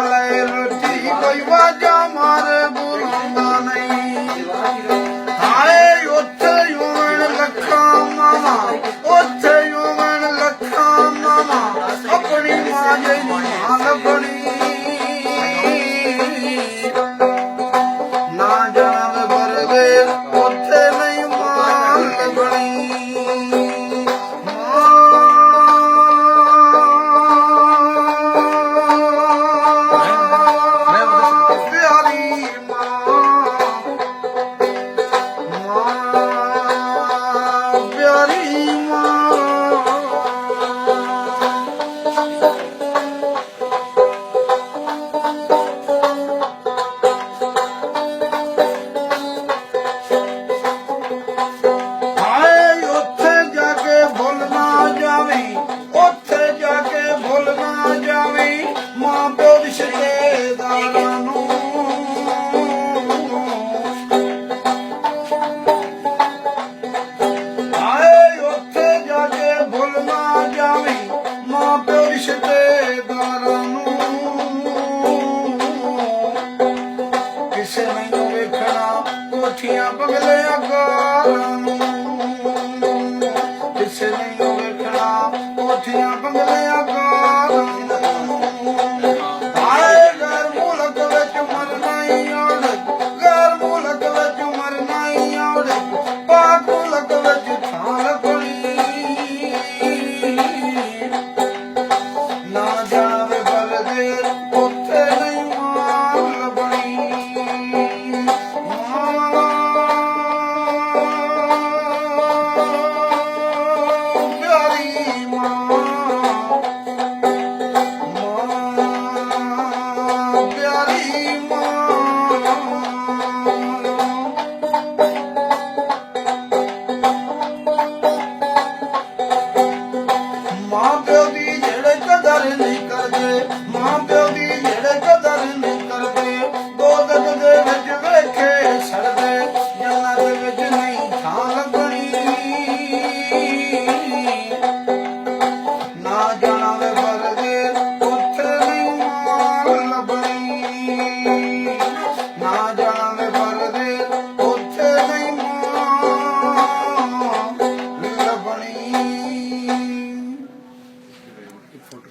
ਲੈ ਰੋਟੀ ਕੋਈ ਵਾਜਾ ਮਾਰ ਬੁਲਾਉਂਦਾ ਨਹੀਂ ਹਾਏ ਉੱਥੇ ਹੋਣ ਲੱਖਾਂ ਮਾਵਾ ਉੱਥੇ ਹੋਣ ਲੱਖਾਂ ਮਾਵਾ ਆਪਣੀ ਮਾਂ ਜਿਹੜੀ ਮਾਂ ਲੱਭਣੀ ਨਾ ਜਾਣ ਵਰਗੇ ਉੱਥੇ ਨਹੀਂ ਮਾਂ ਲੱਭਣੀ ਕਿਸੇ ਨਹੀਂ ਵੇਖਣਾ ਕੋਠੀਆਂ ਬੰਗਲਿਆਂ ਗਾਲਾਂ ਨੂੰ ਕਿਸੇ ਨਹੀਂ ਵੇਖਣਾ ਕੋਠੀਆਂ ਬੰਗਲਿਆਂ ਗਾਲਾਂ ਨੂੰ ਹਾਏ ਗੈਰ ਮੁਲਕ ਵਿੱਚ ਮਰਨਾ ਹੀ ਔੜ ਗੈਰ ਮੁਲਕ ਵਿੱਚ ਮਰਨਾ ਹੀ ਔੜ ਪਾਕ ਮੁਲਕ ਵਿੱਚ ਥਾਂ ਲੱਭਣੀ ਨਾ ਜਾਵੇ ਬਲਦੇ ਉੱਥੇ ਨਹੀਂ ਮਾਂ ਲੱਭਣੀ ਪਿਆਰੀ ਮਾਂ ਪਿਆਰੀ ਮਾਂ ਪਿਓ ਦੀ ਜਿਹੜੇ ਕਦਰ ਨਹੀਂ ਕਰਦੇ ਮਾਂ ਪਿਓ ਦੀ ਜਿਹੜੇ ਕਦਰ ਨਹੀਂ ਕਰਦੇ ਦੋ ਦਿਨ ਦੇ ਵਿੱਚ ਵੇਖੇ ਸੜਦੇ ਜੰਨਤ ਵਿੱਚ ਨਹੀਂ ਥਾਂ ਲੱਭਣੀ ਨਾ ਜਾਣਾ ਵੇ ਵਰਗੇ ਉੱਥੇ ਨਹੀਂ ਮਾਂ ਲੱਭਣੀ ਨਾ ਜਾਣਾ ਵੇ ਵਰਗੇ ਉੱਥੇ ਨਹੀਂ ਮਾਂ ਲੱਭਣੀ ਫੋਟੋ